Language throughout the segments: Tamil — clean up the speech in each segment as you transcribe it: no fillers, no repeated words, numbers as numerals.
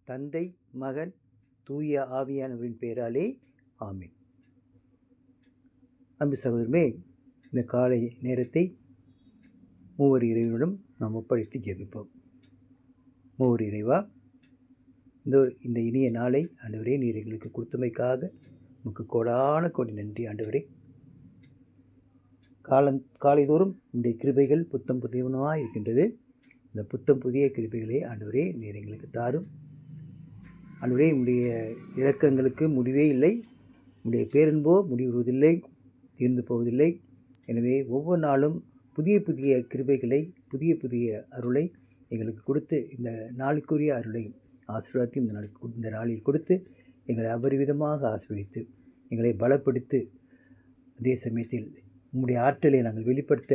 தந்தை, மகன், தூய ஆவியானவரின் பெயராலே ஆமென். அன்பு சகோதரமே, இந்த காலை நேரத்தை மூவர் இறைவனிடம் நாம் ஒப்படைத்து ஜெபிப்போம். மூவர் இறைவா, இந்த இனிய நாளை ஆண்டவரே நீர் எங்களுக்கு கொடுத்தமைக்காக உமக்கு கோடான கோடி நன்றி ஆண்டவரே. காலைதோறும் உடைய கிருபைகள் புத்தம் புதியவனாக இருக்கின்றது. இந்த புத்தம் புதிய கிருபைகளே ஆண்டவரே நீர் எங்களுக்கு தாரும். ஆண்டவரே, உடைய இரக்கங்களுக்கு முடிவே இல்லை, உடைய பேரன்போ முடிவுறுவதில்லை, தீர்ந்து போவதில்லை. எனவே ஒவ்வொரு நாளும் புதிய புதிய கிருபைகளை, புதிய புதிய அருளை எங்களுக்கு கொடுத்து, இந்த நாளுக்குரிய அருளை ஆசீர்வாதத்தையும் இந்த நாளில் கொடுத்து எங்களை அபரிவிதமாக ஆசீர்வதித்து எங்களை பலப்படுத்தி, அதே சமயத்தில் உம்முடைய ஆற்றலை நாங்கள் வெளிப்படுத்த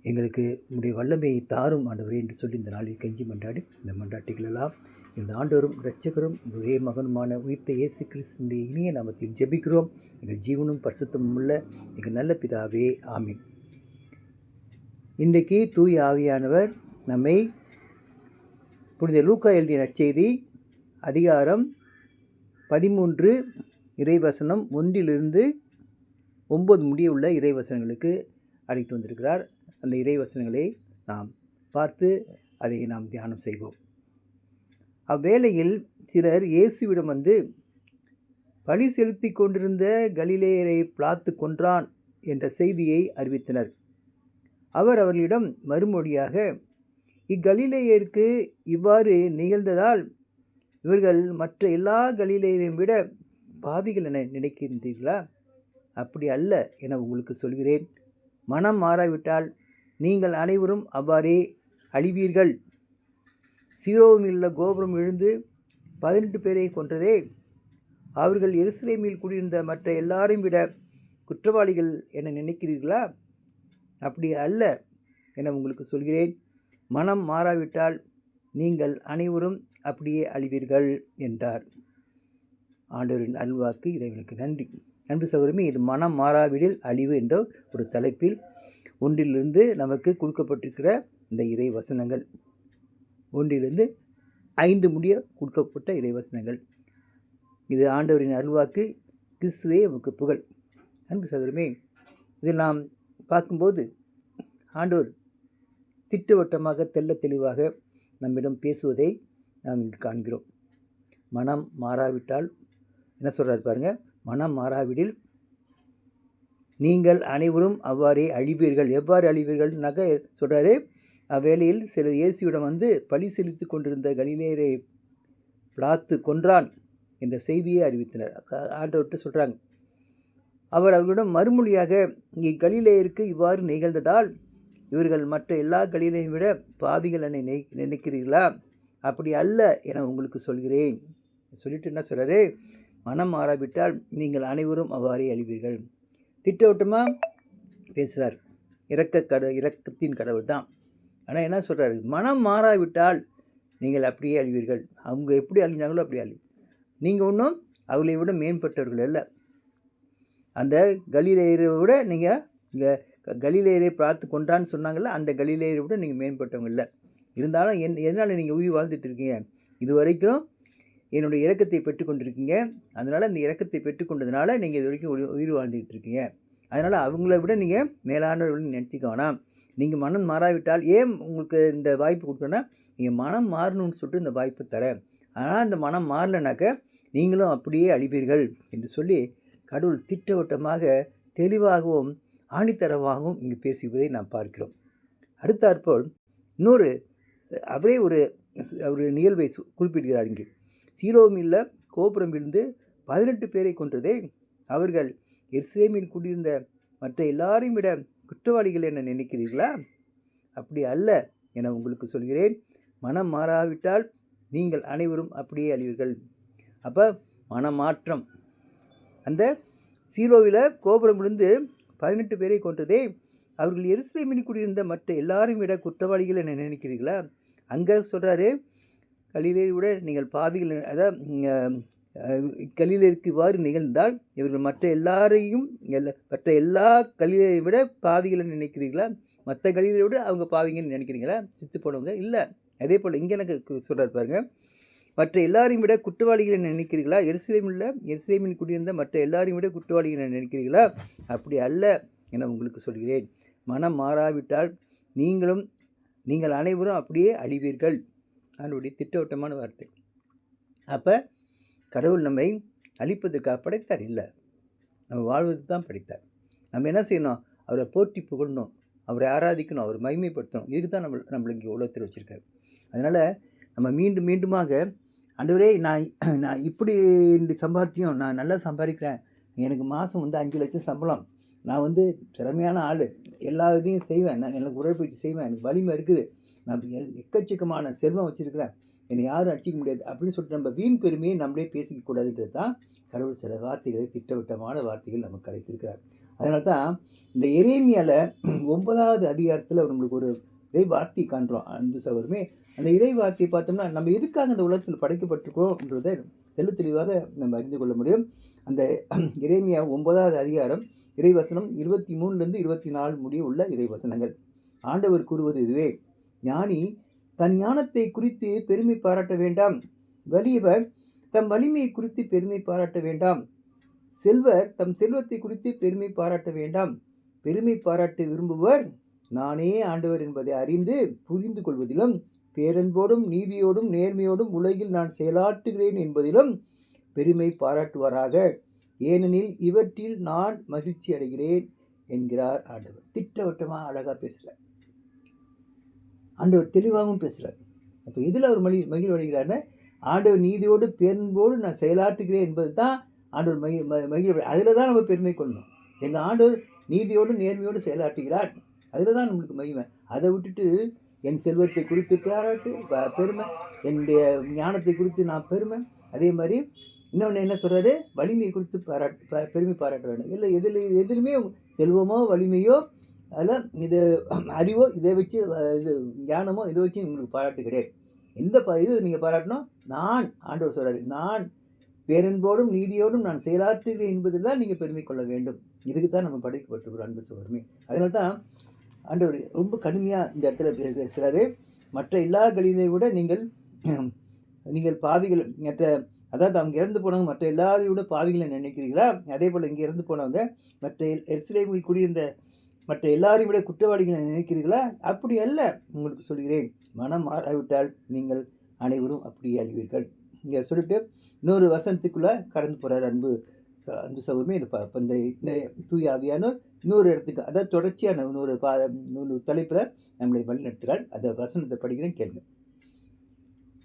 எங்களுக்கு உம்முடைய வல்லமையை தாரும் ஆண்டவரே என்று சொல்லி இந்த நாளில் கெஞ்சி மன்றாடி இந்த மன்றாட்டுகளெல்லாம் இந்த ஆண்டவரும் இரட்சகரும் ஒரே மகனுமான உயிர்த்த இயேசு கிறிஸ்துவினுடைய இனிய நாமத்தில் ஜெபிக்கிறோம். எங்கள் ஜீவனும் பரிசுத்தமும் உள்ள எங்கள் நல்ல பிதாவே, ஆமீன். இன்றைக்கு தூய ஆவியானவர் நம்மை புனித லூக்கா எழுதிய நற்செய்தி அதிகாரம் 13 இறைவசனம் 1 9 முடிய உள்ள இறைவசனங்களுக்கு அழைத்து வந்திருக்கிறார். அந்த இறைவசனங்களை நாம் பார்த்து அதை நாம் தியானம் செய்வோம். அவ்வேளையில் சிலர் இயேசுவிடம் வந்து, பழி செலுத்தி கொண்டிருந்த கலிலேயரை பிலாத்து கொன்றான் என்ற செய்தியை அறிவித்தனர். அவர் அவர்களிடம் மறுமொழியாக, இக்கலிலேயருக்கு இவ்வாறு நிகழ்ந்ததால் இவர்கள் மற்ற எல்லா கலிலேயரையும் விட பாவிகள் என நினைக்கின்றீர்களா? அப்படி அல்ல என உங்களுக்கு சொல்கிறேன். மனம் மாறாவிட்டால் நீங்கள் அனைவரும் அவ்வாறே அழிவீர்கள். சீரோவில் உள்ள கோபுரம் விழுந்து 18 பேரை கொன்றதே, அவர்கள் எருசலேமில் குடியிருந்த மற்ற எல்லாரையும் விட குற்றவாளிகள் என நினைக்கிறீர்களா? அப்படி அல்ல என உங்களுக்கு சொல்கிறேன். மனம் மாறாவிட்டால் நீங்கள் அனைவரும் அப்படியே அழிவீர்கள் என்றார். ஆண்டவரின் அருள்வாக்கு. இறைவனுக்கு நன்றி. அன்பு சகோதரமே, இது மனம் மாறாவிடில் அழிவு என்ற ஒரு தலைப்பில் ஒன்றிலிருந்து நமக்கு கொடுக்கப்பட்டிருக்கிற இந்த இறை வசனங்கள், 1 5 முடிய கொடுக்கப்பட்ட இறைவசனங்கள். இது ஆண்டவரின் அருள்வாக்கு. கிறிஸ்துவே உமக்கு புகழ். அன்பு சகோதரமே, இதில் நாம் பார்க்கும்போது ஆண்டவர் திட்டவட்டமாக தெள்ள தெளிவாக நம்மிடம் பேசுவதை நாம் இங்கு காண்கிறோம். மனம் மாறாவிட்டால் என்ன சொல்றாரு பாருங்க, மனம் மாறாவிடில் நீங்கள் அனைவரும் அவ்வாறே அழிவீர்கள். எவ்வாறு அழிவீர்கள்னாக்க சொல்றாரு, அவ்வேளையில் சிலர் இயேசுவிடம் வந்து, பழி செலுத்தி கொண்டிருந்த கலிலேயரை பிலாத்து கொன்றான் என்ற செய்தியை அறிவித்தனர். ஆண்டவர்கிட்ட சொல்றாங்க. அவர் அவர்களிடம் மறுமொழியாக, இக்கலிலேயருக்கு இவ்வாறு நிகழ்ந்ததால் இவர்கள் மற்ற எல்லா கலிலேயரையும் விட பாவிகள் என நினைக்கிறீர்களா? அப்படி அல்ல என உங்களுக்கு சொல்கிறேன். சொல்லிட்டு என்ன சொல்றாரு, மனம் மாறாவிட்டால் நீங்கள் அனைவரும் அவ்வாறே அழிவீர்கள். திட்டவட்டமா பேசுறார். இரக்கத்தின் கடவுள் தான். ஆனால் என்ன சொல்றாரு, மனம் மாறாவிட்டால் நீங்கள் அப்படியே அழிவீர்கள். அவங்க எப்படி அழிஞ்சாங்களோ அப்படி அழி. நீங்கள் ஒன்றும் அவர்களை விட மேம்பட்டவர்கள் அல்ல. அந்த கலிலேயரை விட நீங்கள் இங்கே கலிலேயரை பார்த்து கொண்டான்னு சொன்னாங்கல்ல, அந்த கலிலேயரை விட நீங்கள் மேம்பட்டவங்க இல்லை. இருந்தாலும் எதனால் நீங்கள் உயிர் வாழ்ந்துட்டு இருக்கீங்க? இது வரைக்கும் என்னுடைய இரக்கத்தை பெற்றுக்கொண்டிருக்கீங்க. அதனால் இந்த இரக்கத்தை பெற்றுக்கொண்டதுனால நீங்கள் இது வரைக்கும் உயிர் வாழ்ந்துகிட்டு இருக்கீங்க. அதனால் அவங்கள விட நீங்கள் மேலானவர்கள் நினச்சிக்க வேணாம். நீங்கள் மனம் மாறாவிட்டால், ஏன் உங்களுக்கு இந்த வாய்ப்பு கொடுக்குறேன்னா, நீங்கள் மனம் மாறணும்னு சொல்லிட்டு இந்த வாய்ப்பு தரேன். ஆனால் இந்த மனம் மாறலைனாக்க நீங்களும் அப்படியே அழிப்பீர்கள் என்று சொல்லி கடவுள் திட்டவட்டமாக தெளிவாகவும் ஆணித்தரமாகவும் இங்கு பேசுவதை நாம் பார்க்கிறோம். அடுத்தாற்போல் இன்னொரு அவரே ஒரு நிகழ்வை குறிப்பிடுகிறார். இங்கு சீலோமில் கோபுரம் விழுந்து 18 பேரை கொன்றதே, அவர்கள் எருசலேமில் குடியிருந்த மற்ற எல்லாரையும் விட குற்றவாளிகள் என நினைக்கிறீர்களா? அப்படி அல்ல என உங்களுக்கு சொல்கிறேன். மனம் மாறாவிட்டால் நீங்கள் அனைவரும் அப்படியே அழிவீர்கள். அப்போ மனமாற்றம். அந்த சீலோவில் கோபுரம் விழுந்து 18 பேரை கொன்றதே, அவர்கள் எருசலேமில் குடியிருந்த மற்ற எல்லாரையும் விட குற்றவாளிகள் என நினைக்கிறீர்களா? அங்கே சொல்கிறாரு, கலிலேயரை விட நீங்கள் பாவிகள், அதாவது கலிலேயருக்கு இவ்வாறு நிகழ்ந்தால் இவர்கள் மற்ற எல்லா கலிலேயரை விட பாவிகளை நினைக்கிறீர்களா? மற்ற கலிலேயரை விட அவங்க பாவிங்கன்னு நினைக்கிறீங்களா? சித்து போனவங்க இல்லை. அதே போல் இங்கே எனக்கு சொல்கிறார் பாருங்க, மற்ற எல்லாரையும் விட குற்றவாளிகளை நினைக்கிறீர்களா? எருசலேமில் குடியிருந்த மற்ற எல்லாரையும் விட குற்றவாளிகளை நினைக்கிறீர்களா? அப்படி அல்ல என உங்களுக்கு சொல்கிறேன். மனம் மாறாவிட்டால் நீங்கள் அனைவரும் அப்படியே அழிவீர்கள். அதனுடைய திட்டவட்டமான வார்த்தை. அப்போ கடவுள் நம்மை அழிப்பதற்காக படைத்தார் இல்லை, நம்ம வாழ்வதற்கு தான் படைத்தார். நம்ம என்ன செய்யணும்? அவரை போற்றி புகழணும், அவரை ஆராதிக்கணும், அவரை மகிமைப்படுத்தணும். இதுக்கு தான் நம்மளை இங்கே உலகத்தில் வச்சுருக்காரு. அதனால் நம்ம மீண்டுமாக ஆண்டவரே, நான் இப்படி சம்பாத்தியம், நான் நல்லா சம்பாதிக்கிறேன், எனக்கு மாதம் 5 லட்சம் சம்பளம், நான் திறமையான ஆள், எல்லா இதையும் செய்வேன், நான் எனக்கு உடற்பயிற்சி செய்வேன், எனக்கு வலிமை இருக்குது, நான் எக்கச்சக்கமான செல்வம் வச்சுருக்கிறேன், என்னை யாரும் அடிச்சிக்க முடியாது அப்படின்னு சொல்லிட்டு நம்ம வீண் பெருமையை நம்மளே பேசிக்க கூடாதுன்றது தான் கடவுள் சில வார்த்தைகளை, திட்டவட்டமான வார்த்தைகள் நமக்கு அழைத்திருக்கிறார். அதனால தான் இந்த எரேமியாவில் 9வது அதிகாரத்தில் நம்மளுக்கு ஒரு இறை வார்த்தை காண்றோம். அன்பு சகோதரமே, அந்த இறை வார்த்தையை பார்த்தோம்னா நம்ம எதுக்காக அந்த உலகத்தில் படைக்கப்பட்டிருக்கோம்ன்றதை தெளிவாக நம்ம அறிந்து கொள்ள முடியும். அந்த எரேமியா 9வது அதிகாரம் இறைவசனம் 23லேருந்து 24 முடிய உள்ள இறைவசனங்கள். ஆண்டவர் கூறுவது இதுவே: ஞானி தன் ஞானத்தை குறித்து பெருமை பாராட்ட வேண்டாம், வலியவர் தம் வலிமையை குறித்து பெருமை பாராட்ட வேண்டாம், செல்வர் தம் செல்வத்தை குறித்து பெருமை பாராட்ட வேண்டாம். பெருமை பாராட்ட விரும்புவர் நானே ஆண்டவர் என்பதை அறிந்து புரிந்து கொள்வதிலும், பேரன்போடும் நீதியோடும் நேர்மையோடும் உலகில் நான் செயலாற்றுகிறேன் என்பதிலும் பெருமை பாராட்டுவாராக. ஏனெனில் இவற்றில் நான் மகிழ்ச்சி அடைகிறேன் என்கிறார் ஆண்டவர். திட்டவட்டமா அழகா பேசுறார் ஆண்டவர், தெளிவாகவும் பேசுறார். அப்போ இதில் அவர் மகிழ்வடைகிறார்னா, ஆண்டவர் நீதியோடு பேரன்போடு நான் செயலாற்றுகிறேன் என்பது தான் ஆண்டவர் மகிழ்வு. அதில் தான் நம்ம பெருமை கொள்ளணும். எங்கள் ஆண்டவர் நீதியோடு நேர்மையோடு செயலாற்றுகிறார், அதில் தான் நம்மளுக்கு மகிமை. அதை விட்டுட்டு என் செல்வத்தை குறித்து பெருமை, என்னுடைய ஞானத்தை குறித்து நான் பெருமை, அதே மாதிரி இன்னொன்று என்ன சொல்கிறாரு, வலிமையை குறித்து பெருமை பாராட்ட வேண்டும். இல்லை, எதுலையுமே செல்வமோ வலிமையோ அதில் இது அறிவோ இதை வச்சு இது ஞானமோ இதை வச்சு உங்களுக்கு பாராட்டு கிடையாது. இது நீங்கள் பாராட்டணும், நான் ஆண்டவர் சொல்கிறாரு, நான் பேரன்போடும் நீதியோடும் நான் செயலாற்றுகிறேன் என்பதில் தான் நீங்கள் பெருமை கொள்ள வேண்டும். இதுக்கு தான் நம்ம படைக்கப்பட்டிருக்கிறோம் அன்பு சகோதரமே. அதனால தான் ஆண்டவர் ரொம்ப கடுமையாக இந்த இடத்துல பேசுகிறாரு. மற்ற எல்லா கலிகளை விட நீங்கள் பாவிகள், அதாவது அவங்க இறந்து போனவங்க மற்ற எல்லாரையும் விட பாவிகளை நினைக்கிறீங்களா? அதே போல் இங்கே இறந்து போனவங்க மற்ற எருசலேமில் குடியிருந்த மற்ற எல்லாரையும் விட குற்றவாளிகளை நினைக்கிறீர்களா? அப்படி அல்ல, உங்களுக்கு சொல்கிறேன், மனம் மாறாவிட்டால் நீங்கள் அனைவரும் அப்படியே அழிவீர்கள். இங்கே சொல்லிட்டு இன்னொரு வசனத்துக்குள்ளே கடந்து போகிறார் அன்பு சகோதரமே. இந்த தூய ஆவியானோர் இன்னொரு இடத்துக்கு, அதாவது தொடர்ச்சியான இன்னொரு தலைப்பில் நம்மளை வழிநடத்துகிறார். அந்த வசனத்தை படிக்கிறேன், கேளுங்க.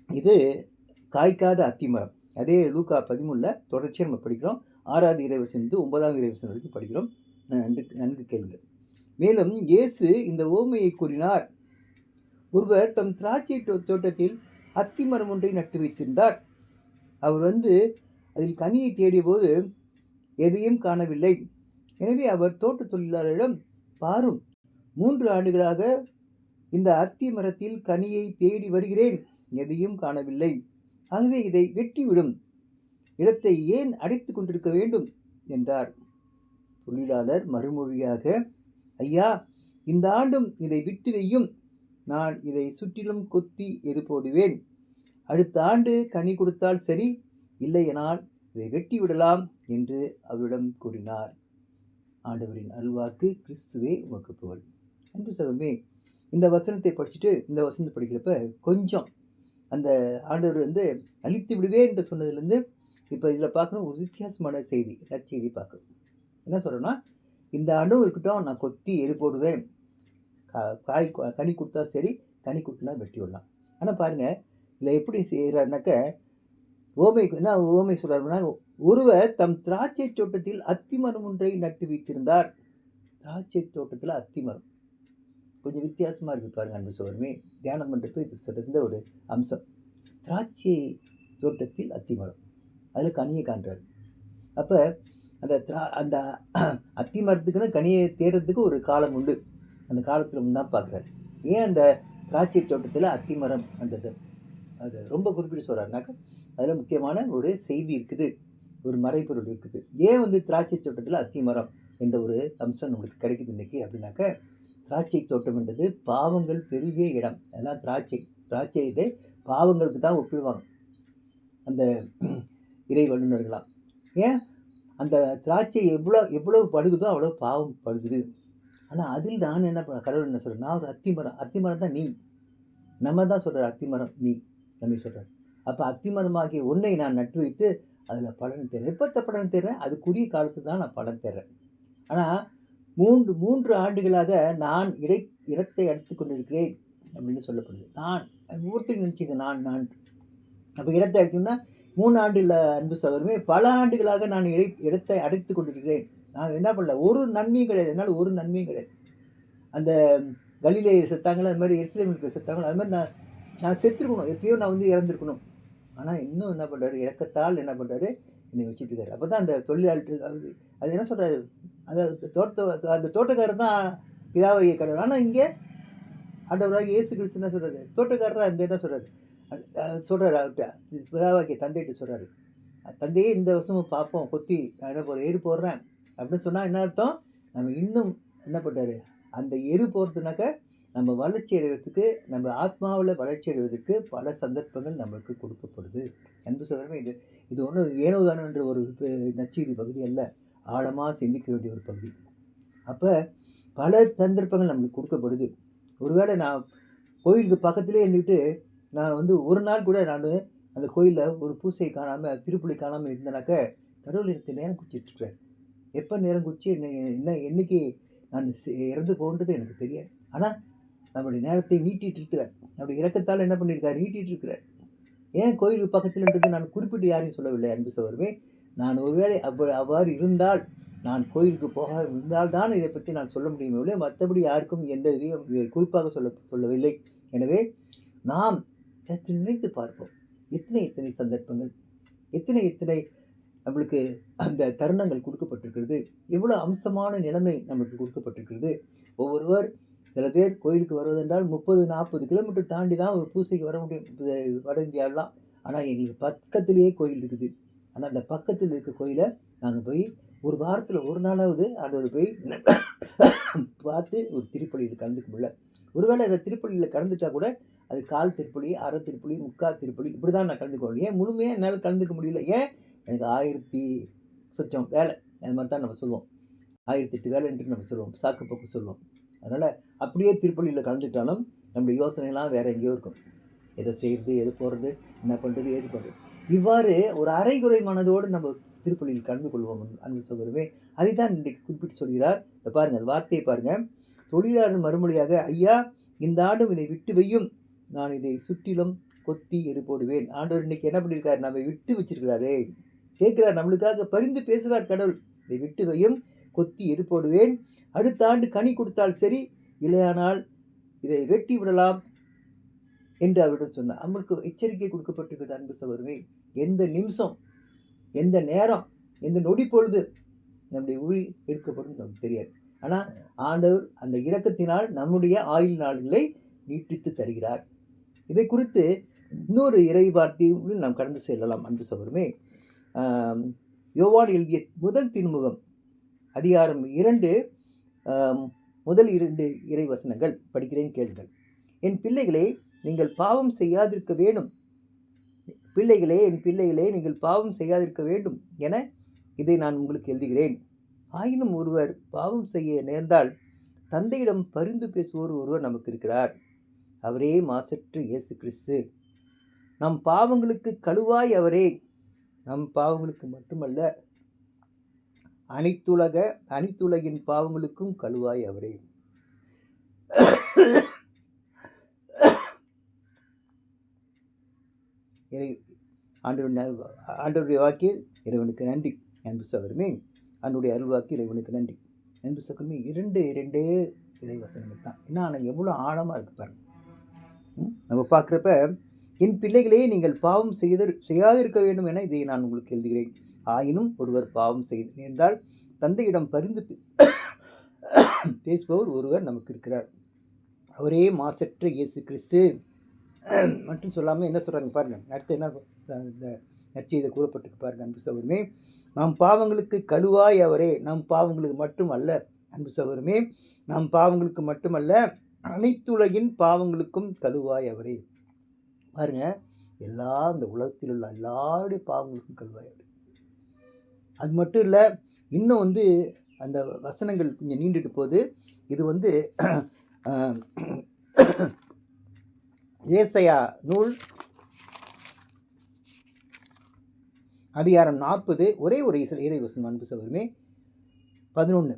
இது காய்க்காத அத்திமரம். அதே லூக்கா 13 தொடர்ச்சியாக நம்ம படிக்கிறோம். 6வது இறைவசனம் 9வது இறைவசனம் வரைக்கும் படிக்கிறோம். நன்கு கேளுங்க. மேலும் இயேசு இந்த ஓமையை கூறினார்: ஒருவர் தம் திராட்சை தோட்டத்தில் அத்திமரம் ஒன்றை நட்டு வைத்திருந்தார். அவர் அதில் கனியை தேடிய போது எதையும் காணவில்லை. எனவே அவர் தோட்ட தொழிலாளரிடம், பாரும், 3 ஆண்டுகளாக இந்த அத்தி மரத்தில் கனியை தேடி வருகிறேன், எதையும் காணவில்லை. ஆகவே இதை வெட்டிவிடும், இடத்தை ஏன் அடைத்து கொண்டிருக்க வேண்டும் என்றார். தொழிலாளர் மறுமொழியாக, ஐயா, இந்த ஆண்டும் இதை விட்டு வையும், நான் இதை சுற்றிலும் கொத்தி எரு போடுவேன். அடுத்த ஆண்டு கனி கொடுத்தால் சரி, இல்லையெனால் இதை வெட்டி விடலாம் என்று அவரிடம் கூறினார். ஆண்டவரின் அருள்வாக்கு. கிறிஸ்துவே உமக்கு புகழ். அன்பு சகோதரமே, இந்த வசனத்தை படிச்சுட்டு இந்த வசனத்தை படிக்கிறப்ப கொஞ்சம் அந்த ஆண்டவர் அழித்து விடுவேன் என்று சொன்னதுலேருந்து இப்போ இதில் பார்க்கணும் ஒரு வித்தியாசமான செய்தி, நற்செய்தி பார்க்கணும். என்ன சொல்கிறேன்னா, இந்த ஆண்டும் இருக்கட்டும், நான் கொத்தி எரு போடுவேன், கனி கொடுத்தா சரி, கனி கொடுத்தா வெட்டி விடலாம். ஆனால் பாருங்கள், இதில் எப்படி செய்கிறாருனாக்க, என்ன ஓமை சொல்கிறாருன்னா, ஒருவர் தம் திராட்சை தோட்டத்தில் அத்திமரம் ஒன்றை நட்டு வைத்திருந்தார். திராட்சை தோட்டத்தில் அத்திமரம் கொஞ்சம் வித்தியாசமாக இருக்குது பாருங்கள் அன்பு சகோதரமே. தியானம் பண்ணுறப்ப இது சொல்லிருந்த ஒரு அம்சம். திராட்சை தோட்டத்தில் அத்திமரம், அதில் கனியை காண்றாரு. அப்போ அந்த அத்திமரத்துக்குன்னு கனியை தேடுறதுக்கு ஒரு காலம் உண்டு. அந்த காலத்தில் தான் பார்க்குறாரு. ஏன் அந்த திராட்சை தோட்டத்தில் அத்திமரம் அந்த அது ரொம்ப குறிப்பிட்டு சொல்கிறாருனாக்கா, அதில் முக்கியமான ஒரு செய்தி இருக்குது, ஒரு மறைபொருள் இருக்குது. ஏன் திராட்சை தோட்டத்தில் அத்திமரம் என்ற ஒரு அம்சம் நம்மளுக்கு கிடைக்குது இன்றைக்கி அப்படின்னாக்க, திராட்சை தோட்டம் என்றது பாவங்கள் பெருகிய இடம். அதெல்லாம் திராட்சை இதை பாவங்களுக்கு தான் ஒப்பிடுவாங்க. அந்த இறை வல்லுநர்களாம். ஏன் அந்த திராட்சை எவ்வளவு படுகுதோ அவ்வளோ பாவம் படுகுது. ஆனால் அதில் நான் என்ன கடவுள் என்ன சொல்கிறேன், நான் ஒரு அத்திமரம், அத்திமரம் தான் நீ, நம்ம தான் சொல்கிறார் அத்திமரம் நீ நம்ம சொல்கிறார். அப்போ அத்திமரமாகிய உன்னை நான் நட்டு வைத்து அதில் பலன் தர்றேன். எப்போ பலன் தர்றேன், அதுக்குரிய காலத்துக்கு தான் நான் பலன் தர்றேன். ஆனால் 3 ஆண்டுகளாக நான் இடத்தை அடித்து கொண்டிருக்கிறேன் அப்படின்னு சொல்லப்படுது. நான் ஒவ்வொருத்தரும் நினச்சிங்க நான் அப்போ இடத்தை அடித்தோம்னா 3 ஆண்டு இல்லை அன்பு சகோதரமே, பல ஆண்டுகளாக நான் இடத்தை அடைத்து கொண்டிருக்கிறேன். நான் என்ன பண்ணல, ஒரு நன்மையும் கிடையாது, என்னால் ஒரு நன்மையும் கிடையாது. அந்த கலிலே செத்தாங்களோ, அது மாதிரி எருசலேமுக்கு செத்தாங்களோ, அது மாதிரி நான் செத்துருக்கணும், எப்பயோ நான் வந்து இறந்துருக்கணும். ஆனால் இன்னும் என்ன பண்ணுறாரு, இறக்கத்தால் என்ன பண்ணுறாரு, என்னை வச்சுட்டு இருக்காரு. அப்போ தான் அந்த தொழிலாளர்கள் அது என்ன சொல்கிறாரு, அந்த தோட்டக்காரர் தான் பிதாவாகிய கடவுள். ஆனால் இங்கே ஆண்டவராக இயேசு கிறிஸ்து என்ன சொல்கிறாரு, தோட்டக்காரராக இந்த என்ன சொல்கிறாரு, சொல்கிறாரு அவர்கிட்ட, பிதாவாகிய தந்தைகிட்ட சொல்கிறாரு, தந்தையே இந்த வருஷமும் பார்ப்போம், கொத்தி நான் என்ன ஏறு போடுறேன் அப்படின்னு சொன்னால் என்ன அர்த்தம், நம்ம இன்னும் என்ன பண்ணுறாரு, அந்த எரு போகிறதுனாக்க நம்ம வளர்ச்சி அடைவதற்கு, நம்ம ஆத்மாவில் வளர்ச்சி அடைவதற்கு பல சந்தர்ப்பங்கள் நம்மளுக்கு கொடுக்கப்படுது. அன்பு சகோதரமே, இது ஒன்றும் ஏனோதானோ என்ற ஒரு நற்செய்தி பகுதி அல்ல, ஆழமாக சிந்திக்க வேண்டிய ஒரு பகுதி. அப்போ பல சந்தர்ப்பங்கள் நம்மளுக்கு கொடுக்கப்படுது. ஒருவேளை நான் கோயிலுக்கு பக்கத்துலேயே இருந்துக்கிட்டு நான் வந்து ஒரு நாள் கூட நான் அந்த கோயிலில் ஒரு பூசை காணாமல், திருப்பலி காணாமல் இருந்தேனாக்க கடவுள் எனக்கு நேரம் குறிச்சிட்ருக்கிறார். எப்போ நேரம் குறித்து என்ன என்னைக்கு நான் இறந்து போன்றது எனக்கு தெரியாது. ஆனால் நம்மளுடைய நேரத்தை நீட்டிகிட்டு இருக்கிறார். நம்முடைய இறக்கத்தால் என்ன பண்ணியிருக்காரு, நீட்டிகிட்டு இருக்கிறார். ஏன் கோயிலுக்கு பக்கத்தில்ன்றது நான் குறிப்பிட்டு யாரையும் சொல்லவில்லை அன்பு சகோதரமே. நான் ஒருவேளை அவ்வாறு இருந்தால், நான் கோயிலுக்கு போக இருந்தால் தான் இதை பற்றி நான் சொல்ல முடியுமே இல்லை, மற்றபடி யாருக்கும் எந்த இதையும் குறிப்பாக சொல்லவில்லை. எனவே நாம் சற்று நினைத்து பார்ப்போம், எத்தனை சந்தர்ப்பங்கள், எத்தனை நம்மளுக்கு அந்த தருணங்கள் கொடுக்கப்பட்டிருக்கிறது, எவ்வளோ அம்சமான நிலைமை நமக்கு கொடுக்கப்பட்டிருக்கிறது. ஒவ்வொருவர் சில பேர் கோயிலுக்கு வருவதென்றால் 30-40 கிலோமீட்டர் தாண்டி தான் ஒரு பூசைக்கு வர முடியும் வட இந்தியாவெலாம். ஆனால் எங்களுக்கு பக்கத்திலேயே கோயில் இருக்குது. ஆனால் அந்த பக்கத்தில் இருக்க கோயிலை நாங்கள் போய் ஒரு வாரத்தில் ஒரு நாளாவது ஆண்டவர் போய் பார்த்து ஒரு திருப்பலியில் கலந்துக்க முடியல. ஒருவேளை அந்த திருப்பலியில் கலந்துட்டா கூட அது கால் திருப்பலி, அரை திருப்பலி, முக்கால் திருப்பலி, இப்படி தான் நான் கலந்துக்குவேன். ஏன் முழுமையாக என்னால் கலந்துக்க முடியல, ஏன் எனக்கு 1000 சொச்சம் வேலை, அது மாதிரி தான் நம்ம சொல்லுவோம். 1008 வேலைன்ட்டு நம்ம சொல்லுவோம், சாக்கு போக்கு சொல்லுவோம். அதனால் அப்படியே திருப்பலியில் கலந்துட்டாலும் நம்முடைய யோசனைலாம் வேறு எங்கேயோ இருக்கும். எதை செய்கிறது, எது போகிறது, என்ன பண்ணுறது, ஏது பண்ணுறது, இவ்வாறு ஒரு அரைகுறை மனதோடு நம்ம திருப்பலியில் கலந்து கொள்வோம் அன்பு சகோதரமே. அதை தான் இன்றைக்கு குறிப்பிட்டு சொல்கிறார். பாருங்கள், அந்த வார்த்தையை பாருங்கள். தொழிலாளர் மறுமொழியாக, ஐயா இந்த ஆண்டும் இதை விட்டு வையும், நான் இதை சுற்றிலும் கொத்தி எரு போடுவேன். ஆண்டவர் இன்னைக்கு என்ன பண்ணியிருக்காரு, நம்ம விட்டு வச்சிருக்கிறாரே, கேட்கிறார், நம்மளுக்காக பரிந்து பேசுகிறார் கடவுள். இதை விட்டு வையும், கொத்தி எரு போடுவேன், அடுத்த ஆண்டு கனி கொடுத்தால் சரி, இல்லையானால் இதை வெட்டி விடலாம் என்று அவரிடம் சொன்னார். நம்மளுக்கு எச்சரிக்கை கொடுக்கப்பட்டிருக்கிறது அன்பு சகோதரமே. எந்த நிமிஷம், எந்த நேரம், எந்த நொடி பொழுது நம்முடைய உயிர் எடுக்கப்படும் நமக்கு தெரியாது. ஆனால் ஆண்டவர் அந்த இரக்கத்தினால் நம்முடைய ஆயுள் நாள்களை நீட்டித்து தருகிறார். இதை குறித்து இன்னொரு இறை வார்த்தையில் நாம் கடந்து செல்லலாம் அன்பு சகோதரமே. யோவான் எழுதிய முதல் திருமுகம் அதிகாரம் 2 முதல் 2 இறை வசனங்கள் படிக்கிறேன், கேளுங்கள். என் பிள்ளைகளே, நீங்கள் பாவம் செய்யாதிருக்க வேண்டும், பிள்ளைகளே, என் பிள்ளைகளே, நீங்கள் பாவம் செய்யாதிருக்க வேண்டும் என இதை நான் உங்களுக்கு எழுதுகிறேன். ஆயினும் ஒருவர் பாவம் செய்ய நேர்ந்தால் தந்தையிடம் பரிந்து பேசுவோர் ஒருவர் நமக்கு இருக்கிறார், அவரே மாசற்ற இயேசு கிறிஸ்து. நம் பாவங்களுக்கு கழுவாய் அவரே, நம் பாவங்களுக்கு மட்டுமல்ல, அனைத்துலகின் பாவங்களுக்கும் கழுவாய் அவரே. ஆண்டவருடைய வாக்கில் இறைவனுக்கு நன்றி அன்பு சகோதரமே. ஆண்டவருடைய அருள்வாக்கு இறைவனுக்கு நன்றி அன்பு சகோதரமே. 2 இறை வசனங்கள் தான், ஏன்னா ஆனால் எவ்வளோ ஆழமாக இருக்கு பாருங்க. நம்ம பார்க்குறப்ப, என் பிள்ளைகளே, நீங்கள் பாவம் செய்யாதிருக்க வேண்டும் என இதை நான் உங்களுக்கு எழுதுகிறேன். ஆயினும் ஒருவர் பாவம் செய்து நேர்ந்தால் தந்தையிடம் பரிந்து பேசுபவர் ஒருவர் நமக்கு இருக்கிறார், அவரே மாசற்ற இயேசு கிறிஸ்து. மட்டும் சொல்லாமல் என்ன சொல்கிறாங்க பாருங்க, அடுத்து என்ன இந்த நற்செய்தி கூறப்பட்டிருக்கு பாருங்க அன்பு சகோதரமே. நம் பாவங்களுக்கு கழுவாய் அவரே, நம் பாவங்களுக்கு மட்டும் அல்ல அன்பு சகோதரமே, நம் பாவங்களுக்கு மட்டுமல்ல, அனைத்துலகின் பாவங்களுக்கும் கழுவாய் அவரே. பாருங்க, இந்த உலகத்தில் உள்ள எல்லாருடைய பாவங்களுக்கும் கழுவாய். அது மட்டும் இல்லை, இன்னும் அந்த வசனங்கள் கொஞ்சம் நீண்டுட்டு போகுது. இது ஏசாயா நூல் அதிகாரம் 40 ஒரே ஒரு இறை வசனம் அன்பு சகோதரமே 11.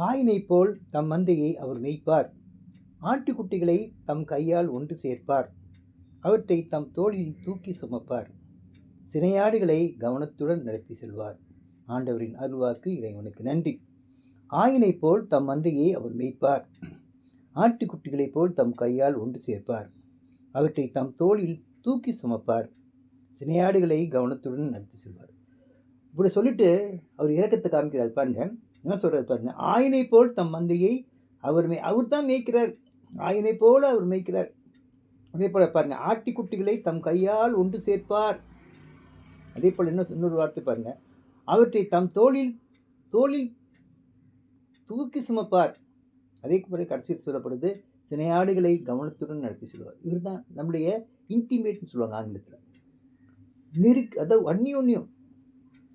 ஆயினை போல் தம் மந்தையை அவர் மேய்ப்பார், ஆட்டுக்குட்டிகளை தம் கையால் ஒன்று சேர்ப்பார், அவற்றை தம் தோளில் தூக்கி சுமப்பார், சினையாடுகளை கவனத்துடன் நடத்தி செல்வார். ஆண்டவரின் அருள்வாக்கு. இறைவனுக்கு நன்றி. ஆயினை போல் தம் மந்தையை அவர் மேய்ப்பார், ஆட்டுக்குட்டிகளைப் போல் தம் கையால் ஒன்று சேர்ப்பார், அவற்றை தம் தோளில் தூக்கி சுமப்பார், சினையாடுகளை கவனத்துடன் நடத்தி செல்வார். இப்படி சொல்லிட்டு அவர் இரக்கத்தை காமிக்கிறார் பாருங்க. என்ன சொல்றாரு பாருங்க. ஆயினை போல் தம் மந்தையை அவர் தான் மேய்க்கிறார். ஆயினை போல அவர் மேய்க்கிறார். அதே போல பாருங்க, ஆட்டுக்குட்டிகளை தம் கையால் ஒன்று சேர்ப்பார். அதே போல இன்னொரு வார்த்தை பாருங்க, அவற்றை தம் தோளில் தூக்கி சுமப்பார். அதே போல கடைசியில் சொல்லப்படுது, சினையாடுகளை கவனத்துடன் நடத்தி செல்வார். இவர் தான் நம்முடைய இன்டிமேட்னு சொல்லுவாங்க ஆங்கிலத்தில். அதாவது அந்நியோன்யம்.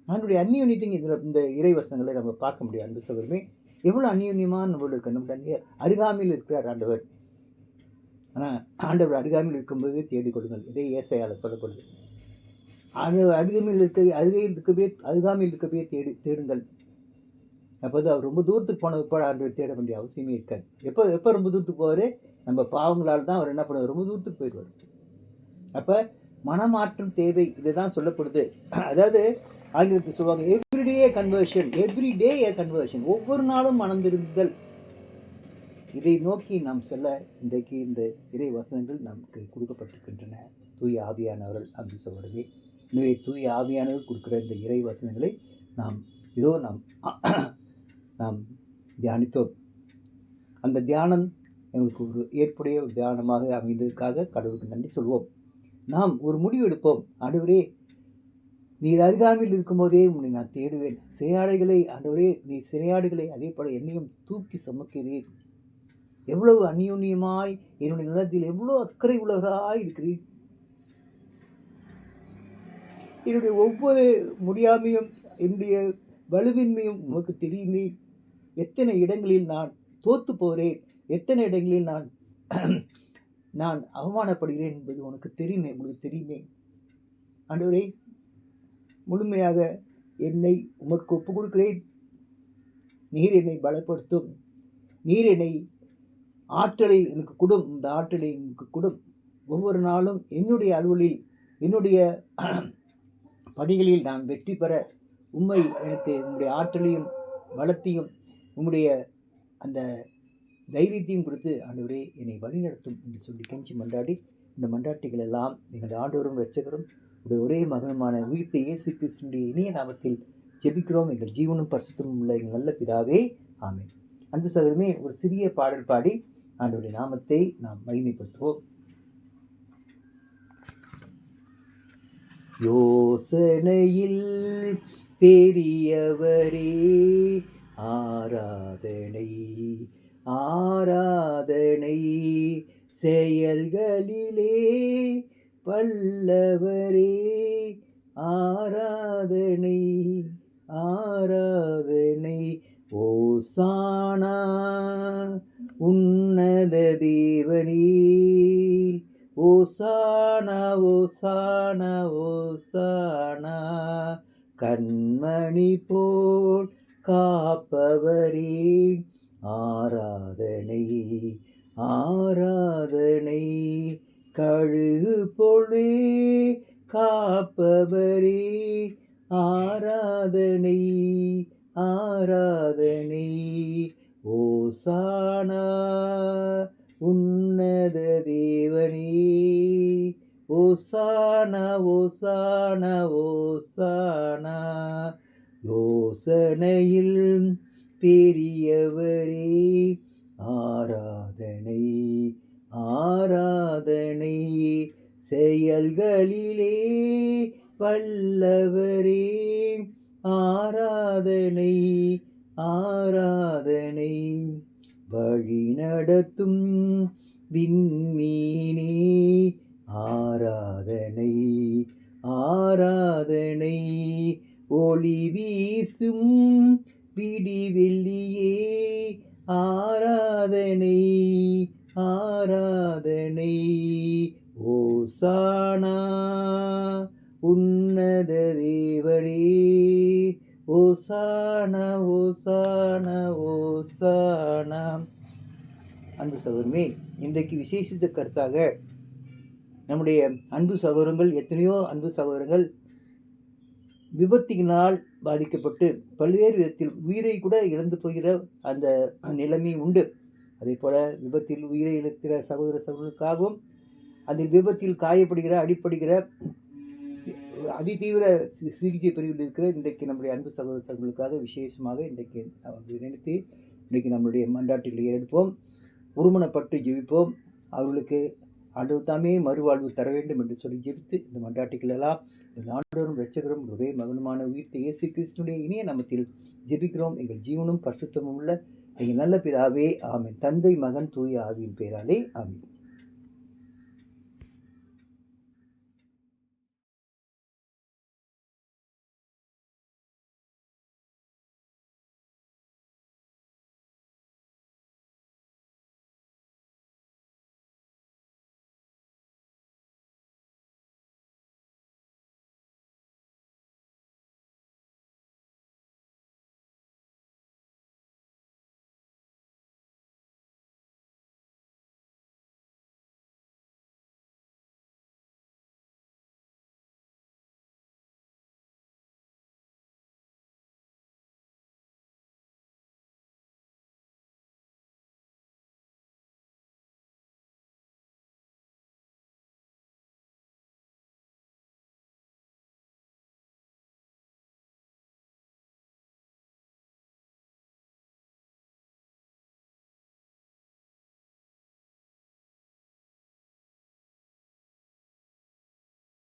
நம்மளுடைய அந்நியோன்யத்தை இந்த இறைவசனங்களை நம்ம பார்க்க முடியாது. அன்பு சகோதரமே, எவ்வளோ அந்நியோன்யமாக நம்மளோட இருக்கு. நம்முடைய அருகாமையில் இருக்கிறார் ஆண்டவர். ஆனால் ஆண்டவர் அருகாமையில் இருக்கும்போது தேடிக்கொள்ளுங்கள். இதே ஏசாயால சொல்லப்படுது. அருகாமையில் இருக்கவே தேடுங்கள். அப்போது அவர் ரொம்ப தூரத்துக்கு போனப்போ ஆண்டவர் தேட வேண்டிய அவசியமே இருக்காது. எப்போ ரொம்ப தூரத்துக்கு போவார்? நம்ம பாவங்களால் தான் அவர் என்ன பண்ணுவார்? ரொம்ப தூரத்துக்கு போயிடுவார். அப்போ மனமாற்றம் தேவை. இதுதான் சொல்லப்படுது. அதாவது ஆங்கிலத்தில் சொல்லுவாங்க, எவ்ரிடே கன்வர்ஷன். ஒவ்வொரு நாளும் மனம் திரும்புதல். இதை நோக்கி நாம் செல்ல இன்றைக்கு இந்த இறை வசனங்கள் நமக்கு கொடுக்கப்பட்டிருக்கின்றன. தூய ஆவியானவர்கள் அன்பு சகோதரமே, எனவே தூய ஆவியானவர் கொடுக்கிற இந்த இறை வசனங்களை நாம் தியானித்தோம். அந்த தியானம் எங்களுக்கு ஒரு ஏற்புடைய ஒரு தியானமாக அமைந்ததற்காக கடவுளுக்கு நன்றி சொல்வோம். நாம் ஒரு முடிவு எடுப்போம். ஆண்டவரே, நீர் அருகாமையில் இருக்கும்போதே உன்னை நான் தேடுவேன். சிறையாடுகளை ஆண்டவரே, நீர் சிறையாடுகளை அதே போல என்னையும் தூக்கி சுமக்கிறீர். எவ்வளவு அந்யோன்யமாய் என்னுடைய நிலத்தில் எவ்வளவு அக்கறை உள்ளவராய் இருக்கிறீர். என்னுடைய ஒவ்வொரு முடியாமையும் என்னுடைய வலுவின்மையும் உமக்கு தெரியுமே. எத்தனை இடங்களில் நான் தோத்து போகிறேன், எத்தனை இடங்களில் நான் அவமானப்படுகிறேன் என்பது உங்களுக்கு தெரியுமே. ஆண்டவரே, முழுமையாக என்னை உமக்கு ஒப்பு கொடுக்கிறேன். நீர் என்னை பலப்படுத்தும். நீர் என்னை ஆற்றலை எனக்கு கொடும். இந்த ஆற்றலை எனக்கு கொடும். ஒவ்வொரு நாளும் என்னுடைய அலுவலில், என்னுடைய பணிகளில் நான் வெற்றி பெற உம்மை எனக்கு உங்களுடைய ஆற்றலையும் பலத்தையும் உம்முடைய அந்த தைரியத்தையும் கொடுத்து ஆண்டவரே என்னை வழிநடத்தும் என்று சொல்லி கெஞ்சி மன்றாடி, இந்த மன்றாட்டுகள் எல்லாம் எங்கள் ஆண்டவரும் இரட்சகரும் உடைய ஒரே மகனுமான உயிர்த்த இயேசு கிறிஸ்துவினுடைய இனிய நாமத்தில் ஜெபிக்கிறோம். எங்கள் ஜீவனும் பரிசுத்தமும் உள்ள எங்கள் நல்ல பிதாவே, ஆமென். அன்பு சகோதரமே, ஒரு சிறிய பாடல் பாடி ஆண்டவருடைய நாமத்தை நாம் மகிமைப்படுத்துவோம். யோசனையில் பெரியவரே, ஆராதனை ஆராதனை, செயல்களிலே வல்லவரே, ஆராதனை ஆராதனை. ஓசானா உன்னத தேவனே, ஓசானா ஓசானா ஓசானா. கண்மணி போல் காப்பவரே, ஆராதனை ஆராதனை. கழுகு போலே காப்பவரே, ஆராதனை ஆராதனை. ஓசானா உன்னத தேவனே, ஓசானா ஓசானா ஓசானா. யோசனையில் பெரியவரே, ஆராதனை ஆராதனை. செயல்களிலே வல்லவரே, ஆராதனை ஆராதனை. வழி நடத்தும் விண்மீனே, ஆராதனை ஆராதனை ஒளி வீசும் விடிவெள்ளியே ஆராதனை ஆராதனை ஓசானா உன்னத தேவனே ஓசானா ஓசானா ஓசானா. அன்பு சகோதரமே, இன்றைக்கு விசேஷித்த கருத்தாக நம்முடைய அன்பு சகோதரங்கள், எத்தனையோ அன்பு சகோதரங்கள் விபத்தினால் பாதிக்கப்பட்டு பல்வேறு விதத்தில் உயிரை கூட இழந்து போகிற அந்த நிலைமை உண்டு. அதே போல விபத்தில் உயிரை இழக்கிற சகோதரர்களுக்காகவும் அந்த விபத்தில் காயப்படுகிற அடிப்படுகிற அதிதீவிர சிகிச்சை பிரிவில் இருக்கிற இன்றைக்கு நம்முடைய அன்பு சகோதரர்களுக்காக விசேஷமாக இன்றைக்கு அவர்களை நினைத்து இன்றைக்கு நம்முடைய மன்றாட்டில் எடுப்போம், ஒருமனப்பட்டு ஜெபிப்போம். அவர்களுக்கு ஆண்டவர் தாமே மறுவாழ்வு தர வேண்டும் என்று சொல்லி ஜெபித்து இந்த மன்றாட்டுகள் எல்லாம் ஆண்டவரும் இரட்சகரும் ஒரே மகனுமான உயிர்த்த இயேசு கிறிஸ்துவினுடைய இனிய நாமத்தில் ஜெபிக்கிறோம். எங்கள் ஜீவனும் பரிசுத்தமும் உள்ள எங்கள் நல்ல பிதாவே, ஆமென். தந்தை, மகன், தூய ஆவியின் பெயராலே ஆமென்.